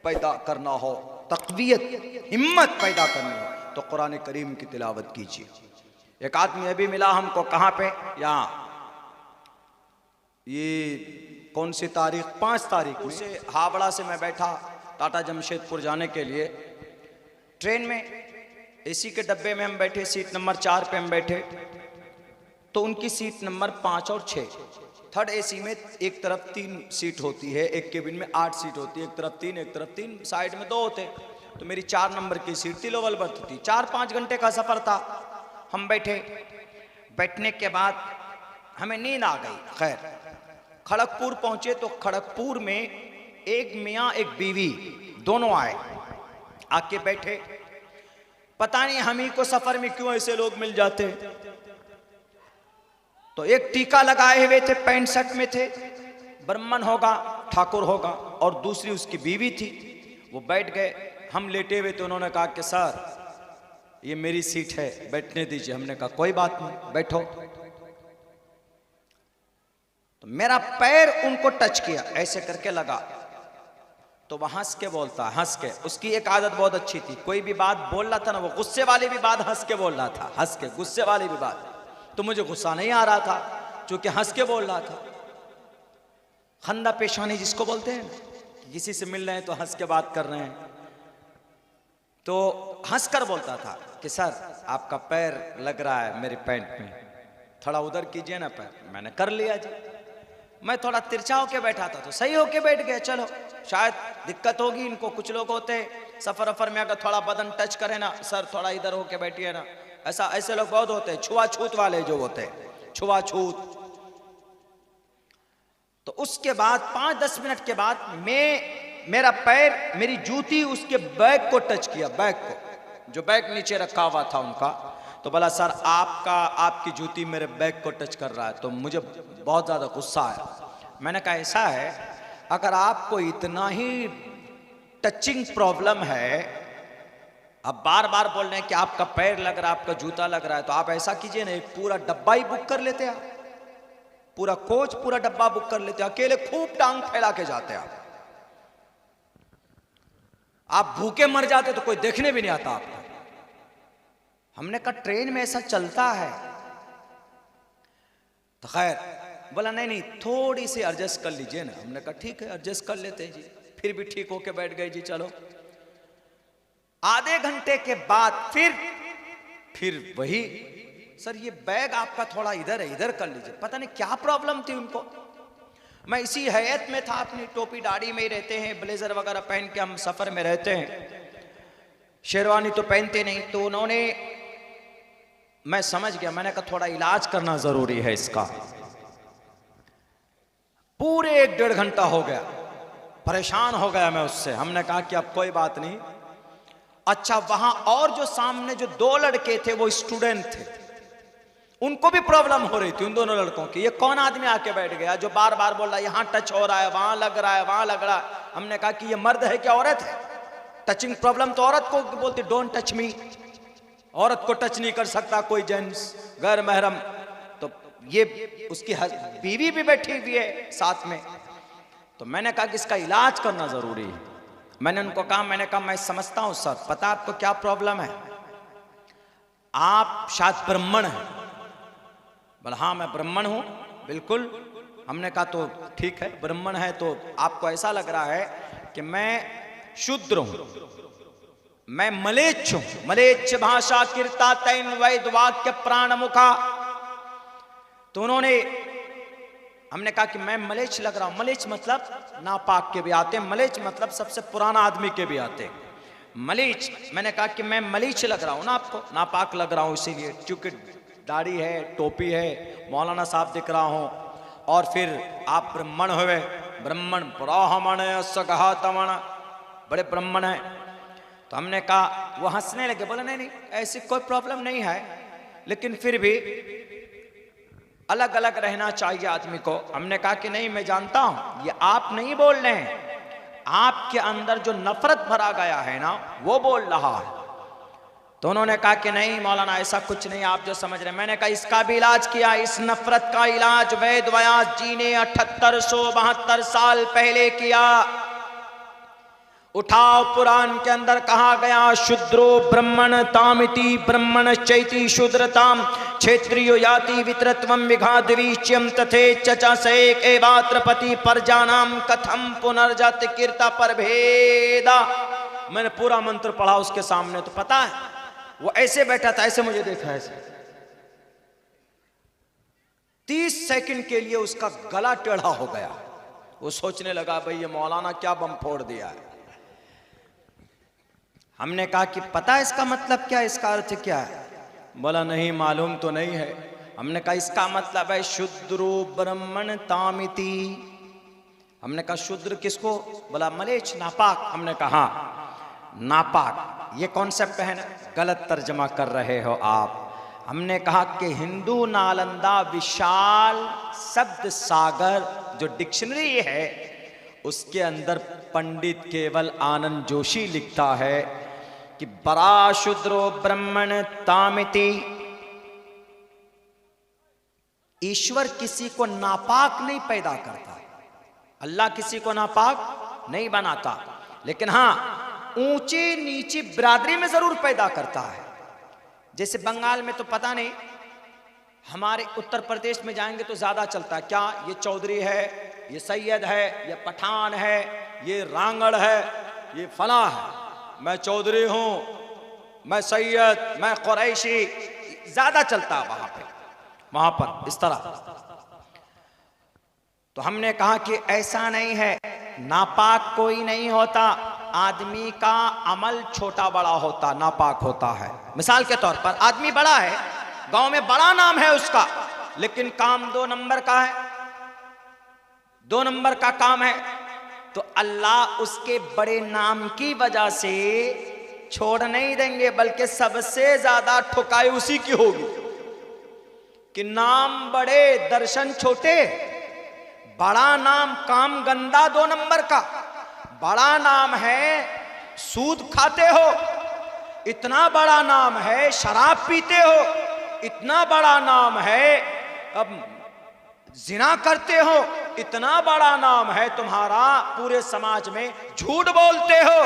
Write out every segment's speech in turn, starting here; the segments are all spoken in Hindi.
पैदा करना हो, तक़वियत हिम्मत पैदा करनी हो, तो कुरान करीम की तिलावत कीजिए। एक आदमी अभी मिला हमको, कहाँ पे, यहाँ, ये कौन सी तारीख, 5 तारीख से हावड़ा से मैं बैठा टाटा जमशेदपुर जाने के लिए ट्रेन में, एसी के डब्बे में हम बैठे, सीट नंबर 4 पे हम बैठे, तो उनकी सीट नंबर 5 और 6, थर्ड एसी में एक तरफ 3 सीट होती है, एक केबिन में 8 सीट होती है, एक तरफ 3 एक तरफ 3, साइड में 2 होते, तो मेरी 4 नंबर की सीट थी, लोअर बर्थ थी। 4-5 घंटे का सफर था, हम बैठे, बैठने के बाद हमें नींद आ गई। खैर खड़गपुर पहुंचे तो खड़गपुर में एक मियाँ एक बीवी दोनों आए, आके बैठे। पता नहीं हम ही को सफर में क्यों ऐसे लोग मिल जाते। तो एक टीका लगाए हुए थे, पैंट शर्ट में थे, ब्राह्मण होगा, ठाकुर होगा, और दूसरी उसकी बीवी थी। वो बैठ गए, हम लेटे हुए थे। उन्होंने कहा कि सर ये मेरी सीट है, बैठने दीजिए। हमने कहा कोई बात नहीं, बैठो। तो मेरा पैर उनको टच किया, ऐसे करके लगा, तो वह हंस के बोलता, हंस के, उसकी एक आदत बहुत अच्छी थी, कोई भी बात बोल रहा था ना, वो गुस्से वाली भी बात हंस के बोल रहा था, हंस के, गुस्से वाली भी बात। तो मुझे गुस्सा नहीं आ रहा था क्योंकि हंस के बोल रहा था। खंदा पेशानी जिसको बोलते हैं, किसी से मिल रहे हैं तो हंस के बात कर रहे हैं, तो हंस कर बोलता था कि सर आपका पैर लग रहा है मेरी पैंट में, थोड़ा उधर कीजिए ना पैर। मैंने कर लिया जी। मैं थोड़ा तिरछा होके बैठा था तो सही होके बैठ गया, चलो शायद दिक्कत होगी इनको। कुछ लोग होते सफर अफर में अगर थोड़ा बदन टच करे ना, सर थोड़ा इधर होके बैठिए ना, ऐसे लोग बहुत होते हैं, छुआछूत वाले जो होते हैं, छुआछूत। तो उसके बाद 5-10 मिनट के बाद मेरा पैर, मेरी जूती उसके बैग को टच किया, बैग को, जो बैग नीचे रखा हुआ था उनका। तो बोला सर आपकी जूती मेरे बैग को टच कर रहा है। तो मुझे बहुत ज़्यादा गुस्सा आया। मैंने कहा ऐसा है, अगर आपको इतना ही टचिंग प्रॉब्लम है, अब बार बार बोल रहे हैं कि आपका पैर लग रहा है, आपका जूता लग रहा है, तो आप ऐसा कीजिए ना, एक पूरा डब्बा ही बुक कर लेते आप, पूरा कोच, पूरा डब्बा बुक कर लेते, अकेले खूब टांग फैला के जाते आप भूखे मर जाते तो कोई देखने भी नहीं आता आपको। हमने कहा ट्रेन में ऐसा चलता है। तो खैर बोला नहीं थोड़ी सी एडजस्ट कर लीजिए ना। हमने कहा ठीक है एडजस्ट कर लेते हैं जी। फिर भी ठीक होके बैठ गए जी। चलो आधे घंटे के बाद फिर वही, सर ये बैग आपका थोड़ा इधर है, इधर कर लीजिए। पता नहीं क्या प्रॉब्लम थी उनको। मैं इसी हैयत में था, अपनी टोपी दाढ़ी में ही रहते हैं, ब्लेजर वगैरह पहन के हम सफर में रहते हैं, शेरवानी तो पहनते नहीं। तो उन्होंने, मैं समझ गया, मैंने कहा थोड़ा इलाज करना जरूरी है इसका। पूरे 1-1.5 घंटा हो गया, परेशान हो गया मैं उससे। हमने कहा कि अब कोई बात नहीं। अच्छा वहां और जो सामने जो 2 लड़के थे वो स्टूडेंट थे, उनको भी प्रॉब्लम हो रही थी, उन दोनों लड़कों की। ये कौन आदमी आके बैठ गया जो बार बार बोल रहा है यहां टच हो रहा है, वहां लग रहा है, वहां लग रहा है। हमने कहा कि ये मर्द है क्या औरत है? टचिंग प्रॉब्लम तो औरत को बोलती, डोंट टच मी। औरत को टच नहीं कर सकता कोई जेंट्स, गैर महरम। तो ये उसकी बीवी भी बैठी हुई है साथ में। तो मैंने कहा कि इसका इलाज करना जरूरी है। मैंने उनको कहा, मैंने कहा मैं समझता हूं सर, पता आपको क्या प्रॉब्लम है? आप शायद ब्राह्मण हैं। बोला हाँ मैं ब्राह्मण हूं बिल्कुल। हमने कहा तो ठीक है, ब्राह्मण है तो आपको ऐसा लग रहा है कि मैं शूद्र हूं, मैं मलेच्छ हूं। मलेच्छ भाषा कीर्ता तैन वैद वाक्य प्राण मुखा। तो उन्होंने, हमने कहा कि मैं मलेच्छ लग रहा हूं। मलेच्छ मतलब नापाक के भी आते हैं, मलेच्छ मतलब सबसे पुराना आदमी के भी आते हैं मलीच। मैंने कहा कि मैं मलीच लग रहा हूं ना आपको, नापाक लग रहा हूं इसीलिए, क्योंकि दाढ़ी है, टोपी है, मौलाना साहब दिख रहा हूं, और फिर आप ब्राह्मण हुए। ब्राह्मण ब्राह्मण सगहा तमण, बड़े ब्राह्मण हैं। तो हमने कहा, वो हंसने लगे, बोला नहीं ऐसी कोई प्रॉब्लम नहीं है, लेकिन फिर भी अलग अलग रहना चाहिए आदमी को। हमने कहा कि नहीं मैं जानता हूं, ये आप नहीं बोल रहे हैं, आपके अंदर जो नफरत भरा गया है ना वो बोल रहा है। तो उन्होंने कहा कि नहीं मौलाना ऐसा कुछ नहीं, आप जो समझ रहे हैं। मैंने कहा इसका भी इलाज किया। इस नफरत का इलाज वेद व्यास जी ने 7872 साल पहले किया। उठाओ, पुराण के अंदर कहा गया शूद्रो ब्रह्मण तामिति ब्रह्मण चैति शूद्रताम क्षेत्रियो याति वितरत्वम विघाद्वीच्यम तथे चचा सेक एवात्रपति परजानाम कथम पुनर्जाति कीर्ता पर भेदा। मैंने पूरा मंत्र पढ़ा उसके सामने, तो पता है वो ऐसे बैठा था, ऐसे मुझे देखा, ऐसे 30 सेकंड के लिए उसका गला टेढ़ा हो गया। वो सोचने लगा भाई ये मौलाना क्या बम फोड़ दिया है। हमने कहा कि पता है इसका मतलब क्या, इसका अर्थ क्या है? बोला नहीं मालूम तो नहीं है। हमने कहा इसका मतलब है शूद्रो ब्रह्मण तामिति। हमने कहा शूद्र किसको? बोला मलेच्छ, नापाक। हमने कहा नापाक ये कॉन्सेप्ट है ना, गलत तर्जमा कर रहे हो आप। हमने कहा कि हिंदू नालंदा विशाल शब्द सागर जो डिक्शनरी है उसके अंदर पंडित केवल आनंद जोशी लिखता है कि बरा शूद्रो ब्रह्मण तामिति। ईश्वर किसी को नापाक नहीं पैदा करता, अल्लाह किसी को नापाक नहीं बनाता, लेकिन हां ऊंची नीची बिरादरी में जरूर पैदा करता है। जैसे बंगाल में तो पता नहीं, हमारे उत्तर प्रदेश में जाएंगे तो ज्यादा चलता है, क्या ये चौधरी है, ये सैयद है, ये पठान है, ये रांगड़ है, ये फला है, मैं चौधरी हूं, मैं सैयद, मैं कुरैशी, ज्यादा चलता है वहां पर इस तरह। तो हमने कहा कि ऐसा नहीं है, नापाक कोई नहीं होता, आदमी का अमल छोटा बड़ा होता, नापाक होता है। मिसाल के तौर पर आदमी बड़ा है, गांव में बड़ा नाम है उसका, लेकिन काम 2 नंबर का है, 2 नंबर का काम है, तो अल्लाह उसके बड़े नाम की वजह से छोड़ नहीं देंगे, बल्कि सबसे ज्यादा ठुकाई उसी की होगी कि नाम बड़े दर्शन छोटे। बड़ा नाम काम गंदा 2 नंबर का, बड़ा नाम है सूद खाते हो, इतना बड़ा नाम है शराब पीते हो, इतना बड़ा नाम है अब जिना करते हो, इतना बड़ा नाम है तुम्हारा पूरे समाज में झूठ बोलते हो।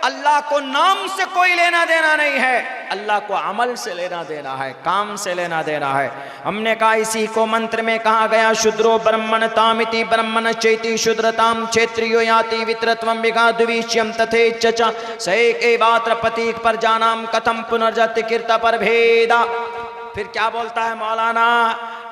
अल्लाह को नाम से कोई लेना देना नहीं है, अल्लाह को अमल से लेना देना है, काम से लेना देना है। हमने कहा इसी को मंत्र में कहा गया शूद्रो ब्रह्मण तामिति ब्रह्मण चैति शूद्रताम क्षेत्रियो याति वितरत्वम विघाद्वीच्यम तथे चचा सैक एवात्र प्रतीक पर जानाम कथम पुनर्जाति कीर्ता पर भेदा। फिर क्या बोलता है मौलाना,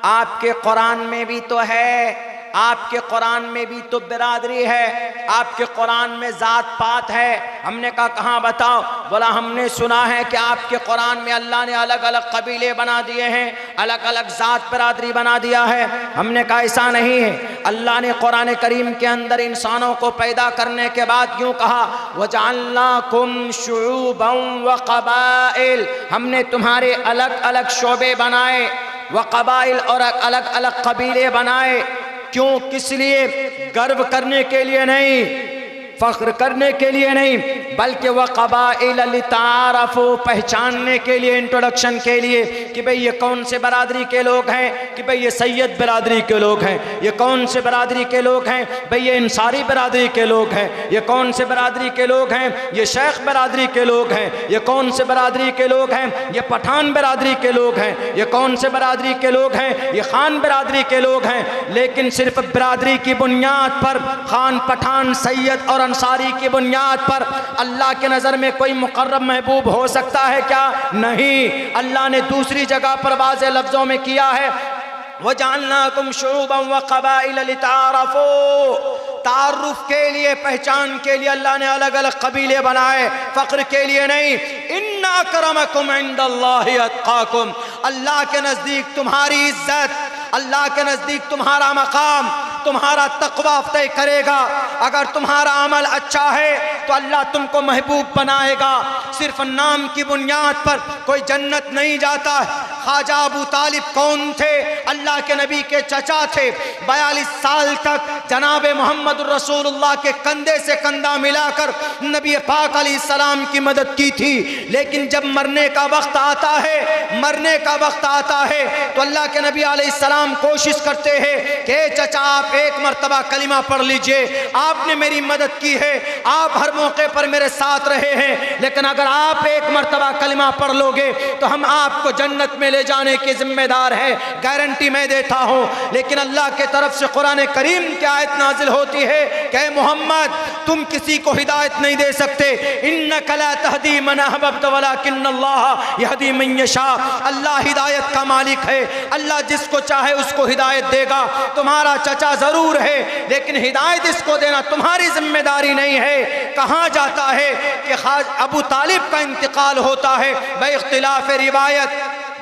आपके कुरान में भी तो है, आपके कुरान में भी तो बिरादरी है, आपके कुरान में जात पात है। हमने कहा कहाँ बताओ? बोला हमने सुना है कि आपके कुरान में अल्लाह ने अलग अलग कबीले बना दिए हैं, अलग अलग जात बिरादरी बना दिया है। हमने कहा ऐसा नहीं है, अल्लाह ने कुरान करीम के अंदर इंसानों को पैदा करने के बाद यूँ कहा वजअलनाकुम शुऊबन व क़बाइल, हमने तुम्हारे अलग अलग शोबे बनाए, व क़बाइल और अलग अलग कबीले बनाए। क्यों? किस लिए? गर्व करने के लिए नहीं, फख्र करने के लिए नहीं, बल्कि वह क़बाइल लितारफ़ू, पहचानने के लिए, इंट्रोडक्शन के लिए कि भाई ये कौन से बरादरी के लोग हैं, कि भाई ये सैयद बरादरी के लोग हैं, ये कौन से बरादरी के लोग हैं, भाई ये इंसारी बरादरी के लोग हैं, ये कौन से बरादरी के लोग हैं, ये शेख बरादरी के लोग हैं, ये कौन से बरादरी के लोग हैं, ये पठान बरादरी के लोग हैं, ये कौन से बरादरी के लोग हैं, ये खान बरादरी के लोग हैं। लेकिन सिर्फ बरादरी की बुनियाद पर, खान पठान सैयद और अंसारी की बुनियाद पर अल्लाह के नज़र में कोई मुकर्रम महबूब हो सकता है क्या? नहीं। अल्लाह ने दूसरी जगह पर वाज़े लफ्ज़ों में किया है वजअलनाकुम शुऊबन व क़बाइल लितारफ़ू, तारुफ के लिए, पहचान के लिए अल्लाह ने अलग अलग कबीले बनाए, फ़ख्र के लिए नहीं। इन्ना अक्रमकुम इंदल्लाहि अत्क़ाकुम, अल्लाह के नज़दीक तुम्हारी इज्जत, अल्लाह के नज़दीक तुम्हारा मकाम, तुम्हारा तक़वा तय करेगा। अगर तुम्हारा अमल अच्छा है तो अल्लाह तुमको महबूब बनाएगा। सिर्फ नाम की बुनियाद पर कोई जन्नत नहीं जाता, ख्वाजा अबू तालिब कौन थे? अल्लाह के नबी के चचा थे। 42 साल तक जनाब मोहम्मद रसूलुल्लाह के कंधे से कंधा मिलाकर नबी पाक अलैहिस्सलाम की मदद की थी। लेकिन जब मरने का वक्त आता है तो अल्लाह के नबी अलैहिस्सलाम कोशिश करते हैं कि चचा आप एक मर्तबा कलिमा पढ़ लीजिए, आपने मेरी मदद की है, आप हर मौके पर मेरे साथ रहे हैं, लेकिन अगर आप एक मर्तबा कलिमा पढ़ लोगे तो हम आपको जन्नत में ले जाने के जिम्मेदार हैं, गारंटी मैं देता हूं। लेकिन अल्लाह के तरफ से कुरान करीम की आयत नाजिल होती है कि मोहम्मद तुम किसी को हिदायत नहीं दे सकते। इन्नका ला तहदी मन अहबब्त वलाकिन्नल्लाह यहदी मन यशा। अल्लाह हिदायत का मालिक है, अल्लाह जिसको चाहे उसको हिदायत देगा। तुम्हारा चचा जरूर है लेकिन हिदायत इसको देना तुम्हारी जिम्मेदारी नहीं है। कहाँ जाता है कि अबू तालिब का इंतकाल होता है, बइख्तिलाफ रिवायत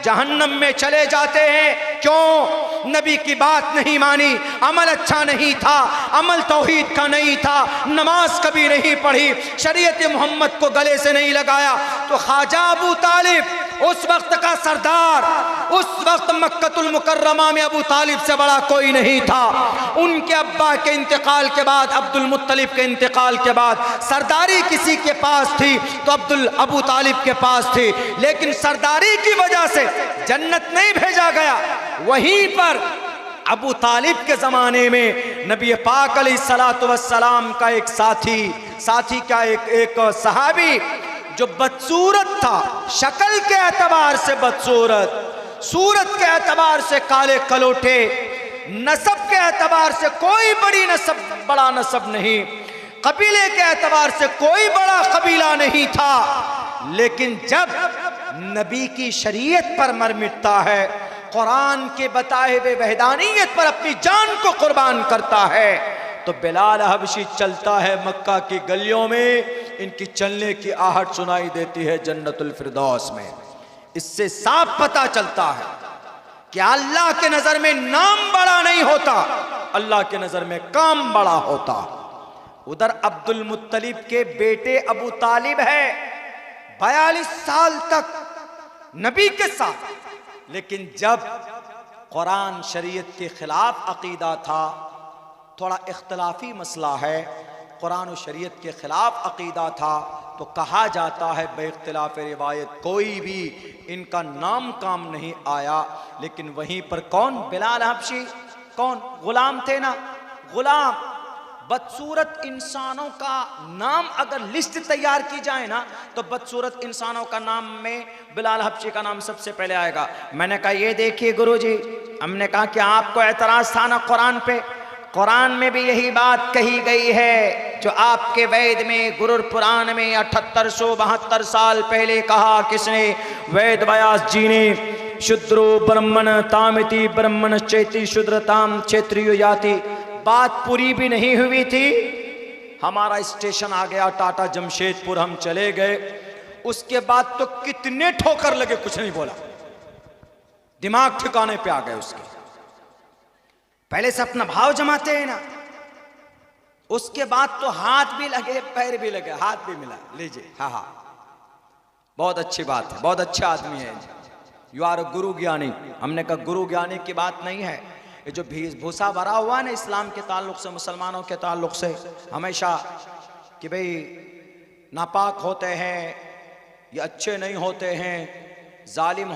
जहन्नम में चले जाते हैं। क्यों? नबी की बात नहीं मानी, अमल अच्छा नहीं था, अमल तौहीद का नहीं था, नमाज कभी नहीं पढ़ी, शरीयत मोहम्मद को गले से नहीं लगाया। तो ख्वाजा अबू तालिब उस वक्त का सरदार, उस वक्त मक्कतुल मुकर्रमा में अबू तालिब से बड़ा कोई नहीं था। उनके अब्बा के इंतकाल के बाद, अब्दुल मुत्तलिब के इंतकाल के बाद सरदारी किसी के पास थी तो अबू तालिब के पास थी। लेकिन सरदारी की वजह से जन्नत नहीं भेजा गया। वहीं पर अबू तालिब के ज़माने में नबी पाक अलैहिस्सलातु वस्सलाम का एक साथी का एक सहाबी जो बदसूरत था, शक्ल के एतबार से बदसूरत, सूरत के एतबार से काले कलोटे, नसब के एतबार से कोई बड़ा नसब नहीं, कबीले के एतबार से कोई बड़ा कबीला नहीं था। लेकिन जब नबी की शरीयत पर मर मिटता है, कुरान के बताए हुए वहदानियत पर अपनी जान को कुर्बान करता है, तो बिलाल हबशी चलता है मक्का की गलियों में, इनकी चलने की आहट सुनाई देती है जन्नतुल फिरदौस में। इससे साफ पता चलता है कि अल्लाह के नजर में नाम बड़ा नहीं होता, अल्लाह के नजर में काम बड़ा होता। उधर अब्दुल मुत्तलिब के बेटे अबू तालिब है, 42 साल तक नबी के साथ, लेकिन जब कुरान शरीयत के खिलाफ अकीदा था, थोड़ा इख्तलाफी मसला है, कुरान और शरीयत के खिलाफ अकीदा था, तो कहा जाता है बेइख्तिलाफ रिवायत कोई भी इनका नाम काम नहीं आया। लेकिन वहीं पर कौन? बिलाल हबशी, कौन? गुलाम थे ना, गुलाम। बदसूरत इंसानों का नाम अगर लिस्ट तैयार की जाए ना, तो बदसूरत इंसानों का नाम में बिलाल हबशी का नाम सबसे पहले आएगा। मैंने कहा ये देखिए गुरुजी, हमने कहा कि आपको एतराज था ना कुरान पे, कुरान में भी यही बात कही गई है जो आपके वेद में, गुरुर पुराण में 7872 साल पहले कहा। किसने? वेद व्यास जी ने। शूद्रो ब्रह्मण तामिति ब्रह्मण चेति शूद्रताम क्षेत्रियो याति। बात पूरी भी नहीं हुई थी, हमारा स्टेशन आ गया टाटा जमशेदपुर, हम चले गए। उसके बाद तो कितने ठोकर लगे, कुछ नहीं बोला, दिमाग ठिकाने पे आ गए उसके। पहले से अपना भाव जमाते हैं ना, उसके बाद तो हाथ भी लगे, पैर भी लगे, हाथ भी मिला, लीजिए, हाँ हाँ, बहुत अच्छी बात है, बहुत अच्छा आदमी है, यू आर गुरु ज्ञानी। हमने कहा गुरु ज्ञानी की बात नहीं है, ये जो भूसा भरा हुआ है ना इस्लाम के ताल्लुक से, मुसलमानों के ताल्लुक से, हमेशा कि भाई नापाक होते हैं, ये अच्छे नहीं होते हैं, जालिम